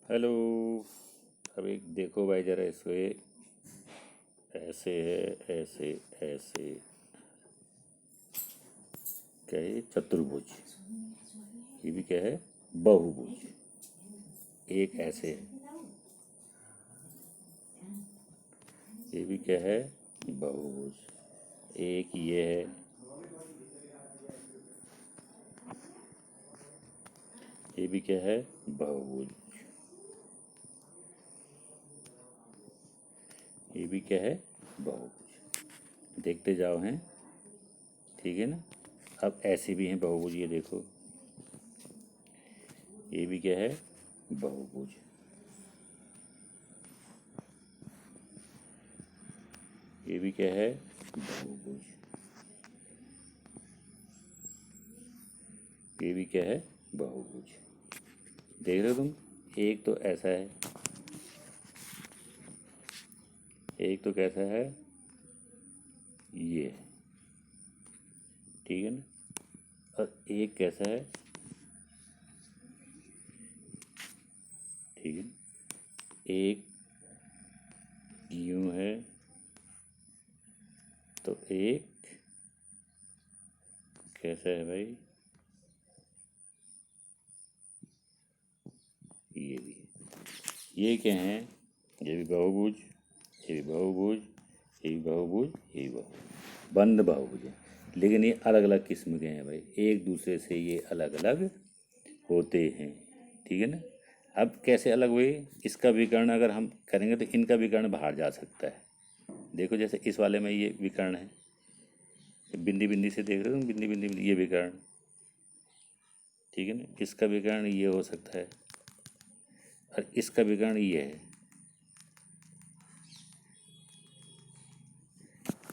Hello. अब एक देखो भाई जरा इसको, ये ऐसे है, ऐसे ऐसे, क्या है ये? चतुर्भुज। ये भी क्या है? बहुभुज। एक ऐसे है, ये भी क्या है? बहुभुज। एक ये है, ये भी क्या है? बहुभुज। ये भी क्या है? बहुभुज। देखते जाओ हैं, ठीक है ना। अब ऐसे भी हैं बहुभुज, ये देखो, ये भी क्या है? बहुभुज। ये भी क्या है? बहुभुज। ये भी क्या है? बहुभुज। देख रहे हो तुम? एक तो ऐसा है, एक तो कैसा है? ये, ठीक है ना। और एक कैसा है? ठीक है ना। एक यूं है, तो एक कैसा है भाई? ये भी। ये क्या है? ये भी बहुभुज, ये भी बहुभुज, ये भी बहुभुज, ये भी बहुभुज, बंद बहुभुज है। लेकिन ये अलग अलग किस्म के हैं भाई, एक दूसरे से ये अलग अलग होते हैं, ठीक है ना। अब कैसे अलग हुए? इसका विकर्ण अगर हम करेंगे तो इनका विकर्ण बाहर जा सकता है। देखो जैसे इस वाले में ये विकर्ण है, बिंदी बिंदी से देख रहे हो तुम, बिंदी बिंदी बिंदी, ये विकर्ण, ठीक है ना। इसका विकर्ण ये हो सकता है, और इसका विकर्ण ये है,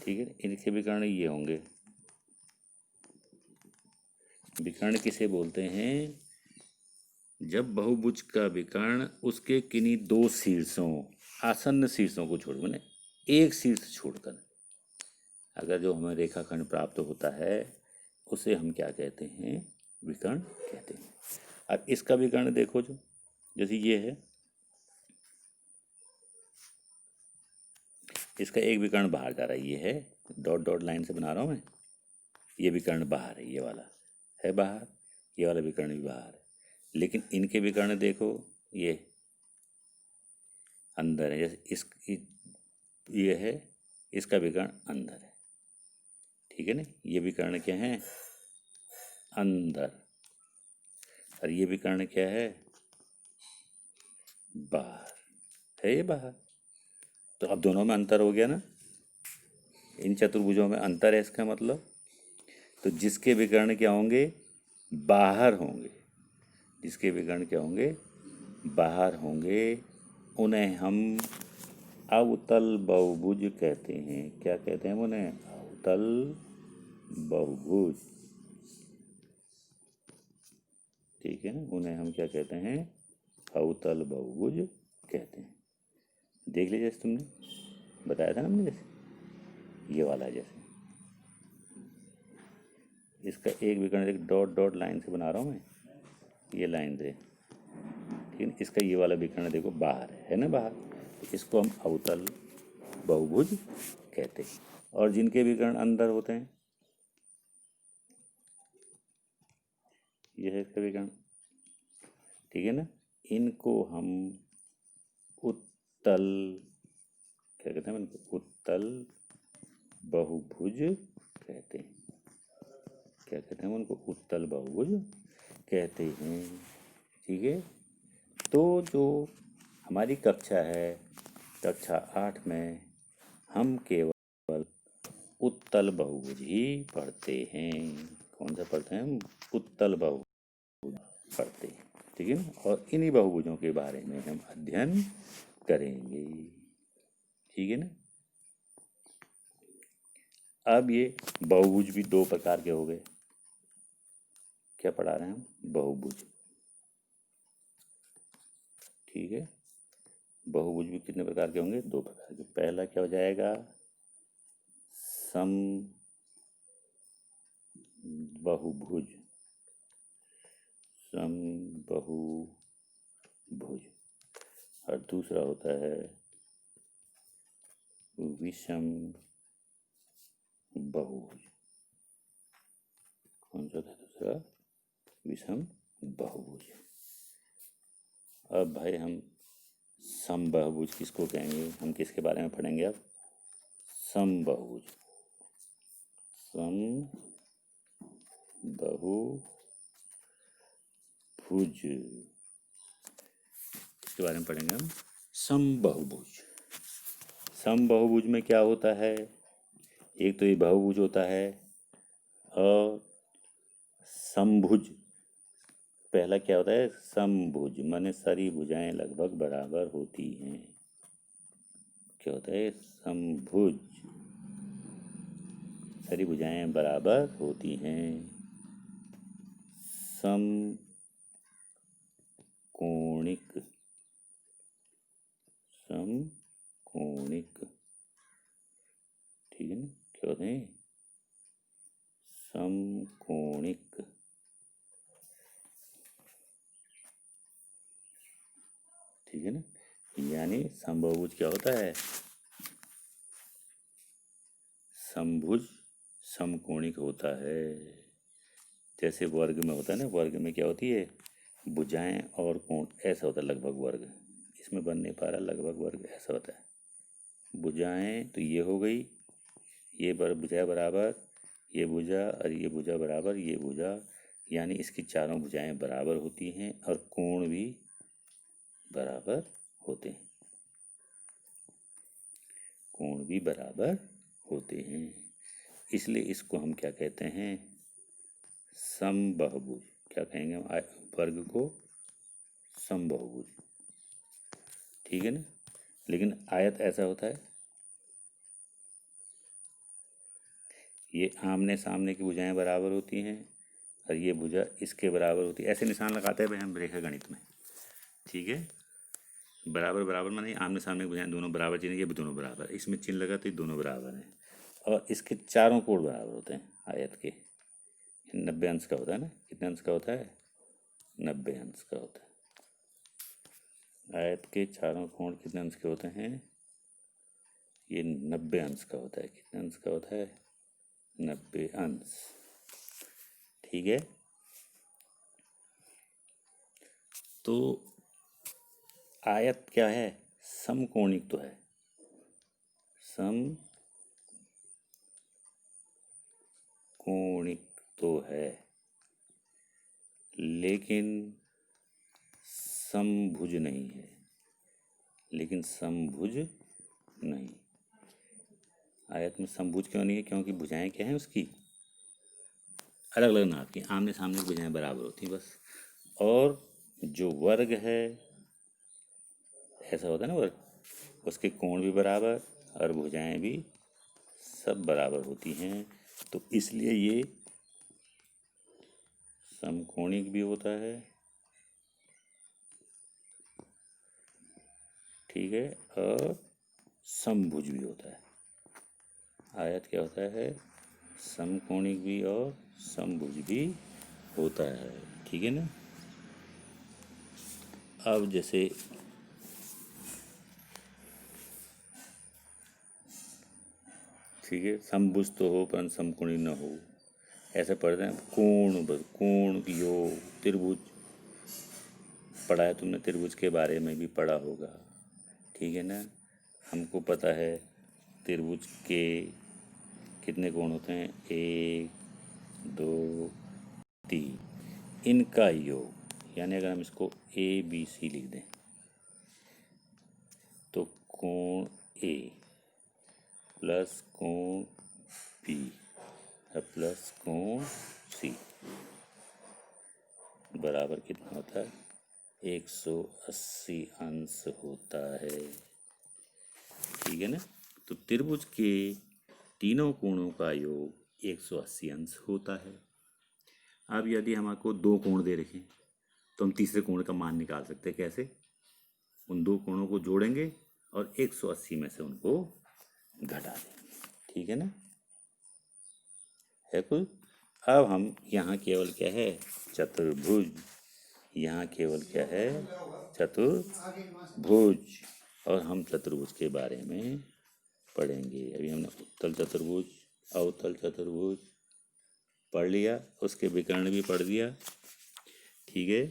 ठीक है। इनके विकर्ण ये होंगे। विकर्ण किसे बोलते हैं? जब बहुभुज का विकर्ण उसके किन्हीं दो शीर्षों, आसन्न शीर्षों को छोड़, मैंने एक शीर्ष छोड़कर, अगर जो हमें रेखाखंड प्राप्त होता है उसे हम क्या कहते हैं? विकर्ण कहते हैं। अब इसका विकर्ण देखो, जो जैसे ये है, इसका एक विकर्ण बाहर जा रहा है, ये है, डॉट डॉट लाइन से बना रहा हूँ मैं, ये विकर्ण बाहर है, ये वाला है बाहर, ये वाला विकर्ण भी बाहर है। लेकिन इनके विकर्ण देखो, ये अंदर है। जैसे इस ये है, इसका विकर्ण अंदर है, ठीक है ना। ये विकर्ण क्या है? अंदर। और ये विकर्ण क्या है? बाहर है, ये बाहर। तो अब दोनों में अंतर हो गया ना, इन चतुर्भुजों में अंतर है, इसका मतलब। तो जिसके विकर्ण क्या होंगे? बाहर होंगे। जिसके विकर्ण क्या होंगे? बाहर होंगे, उन्हें हम अवतल बहुभुज कहते हैं। क्या कहते हैं उन्हें? अवतल बहुभुज, ठीक है ना। उन्हें हम क्या कहते हैं? अवतल बहुभुज कहते हैं। देख लीजिए, जैसे तुमने बताया था ना हमने, जैसे ये वाला, जैसे इसका एक विकर्ण एक डॉट डॉट लाइन से बना रहा हूँ मैं, ये लाइन से, ठीक है। इसका ये वाला विकर्ण देखो बाहर है ना, बाहर। तो इसको हम अवतल बहुभुज कहते हैं। और जिनके विकर्ण अंदर होते हैं, ये है इसका विकर्ण, ठीक है ना। इनको हम उत्तल, क्या कहते हैं इनको? उत्तल बहुभुज कहते हैं। क्या कहते हैं उनको? उत्तल बहुभुज कहते हैं, ठीक है। तो जो हमारी कक्षा है, कक्षा 8 में हम केवल उत्तल बहुभुज ही पढ़ते हैं। कौन सा पढ़ते हैं हम? उत्तल बहुभुज पढ़ते हैं, ठीक है ना। और इन्हीं बहुभुजों के बारे में हम अध्ययन करेंगे, ठीक है ना। अब ये बहुभुज भी दो प्रकार के हो गए। क्या पढ़ा रहे हैं हम? बहुभुज, ठीक है। बहुभुज भी कितने प्रकार के होंगे? दो प्रकार के। पहला क्या हो जाएगा? सम बहुभुज, सम बहुभुज, और दूसरा होता है विषम बहुभुज। कौन सा था दूसरा? विषम बहुभुज। अब भाई हम समबाहुभुज किसको कहेंगे? हम किसके बारे में पढ़ेंगे अब? समबाहुभुज। समबाहुभुज इसके बारे में पढ़ेंगे हम। समबाहुभुज। समबाहुभुज में क्या होता है? एक तो ये बहुभुज होता है और समभुज। पहला क्या होता है? समभुज माने सारी भुजाएं लगभग बराबर होती हैं। क्या होता है? समभुज, सारी भुजाएं बराबर होती हैं। समकोणिक, समकोणिक, ठीक है ना? क्या होते हैं? समकोणिक। ठीक है ना? यानी समबाहुभुज क्या होता है? समभुज समकोणिक होता है। जैसे वर्ग में होता है ना, वर्ग में क्या होती है? भुजाएं और कोण ऐसा होता है लगभग वर्ग। इसमें बन नहीं पा रहा, लगभग वर्ग ऐसा होता है। भुजाएं तो ये हो गई, ये भुजा बराबर, ये भुजा और ये भुजा बराबर, ये भुजा, यानी इसकी चारों भुजाएं बराबर होती हैं और कोण भी बराबर होते हैं। कोण भी बराबर होते हैं, इसलिए इसको हम क्या कहते हैं? समबाहुभुज। क्या कहेंगे हम? वर्ग को समबाहुभुज। ठीक है ना? लेकिन आयत ऐसा होता है, ये आमने सामने की भुजाएं बराबर होती हैं और ये भुजा इसके बराबर होती है। ऐसे निशान लगाते हैं भाई हम रेखा गणित में। ठीक है? बराबर बराबर माने आमने सामने की भुजाएं दोनों बराबर, चाहिए ये भी दोनों बराबर, इसमें चिन्ह लगा तो ये दोनों बराबर हैं और इसके चारों कोण बराबर होते हैं आयत के। 90 अंश का होता है ना? कितने अंश का होता है? 90 अंश का होता है। आयत के चारों कोण कितने अंश के होते हैं? ये 90 अंश का होता है। कितने अंश का होता है? 90 अंश। ठीक है? तो आयत क्या है? समकोणिक तो है, समकोणिक तो है, लेकिन समभुज नहीं है। लेकिन समभुज नहीं। आयत में समभुज क्यों नहीं है? क्योंकि भुजाएं क्या हैं उसकी? अलग अलग नाप की, आमने सामने की भुजाएं बराबर होती हैं बस। और जो वर्ग है ऐसा होता है ना, वर्ग, उसके कोण भी बराबर और भुजाएं भी सब बराबर होती हैं, तो इसलिए ये समकोणिक भी होता है। ठीक है? और समभुज भी होता है। आयत क्या होता है? समकोणिक भी और समभुज भी होता है। ठीक है ना? अब जैसे ठीक है, समभुज तो हो पर समकोणिक न हो, ऐसे पढ़ते हैं। कोण योग त्रिभुज पढ़ा है तुमने, त्रिभुज के बारे में भी पढ़ा होगा। ठीक है ना? हमको पता है त्रिभुज के कितने कोण होते हैं? 1 2 3। इनका योग, यानी अगर हम इसको ABC लिख दें तो कोण A प्लस कोण B प्लस कोण C बराबर कितना होता है? 180 अंश होता है। ठीक है ना? तो त्रिभुज के तीनों कोणों का योग 180 अंश होता है। अब यदि हमको दो कोण दे रखे तो हम तीसरे कोण का मान निकाल सकते हैं। कैसे? उन दो कोणों को जोड़ेंगे और 180 में से उनको घटा देंगे। ठीक है ना? है कुल? अब हम यहाँ केवल क्या है? चतुर्भुज। यहाँ केवल क्या है? चतुर्भुज। और हम चतुर्भुज के बारे में पढ़ेंगे। अभी हमने उत्तल चतुर्भुज, अवतल चतुर्भुज पढ़ लिया, उसके विकर्ण भी पढ़ दिया, ठीक है।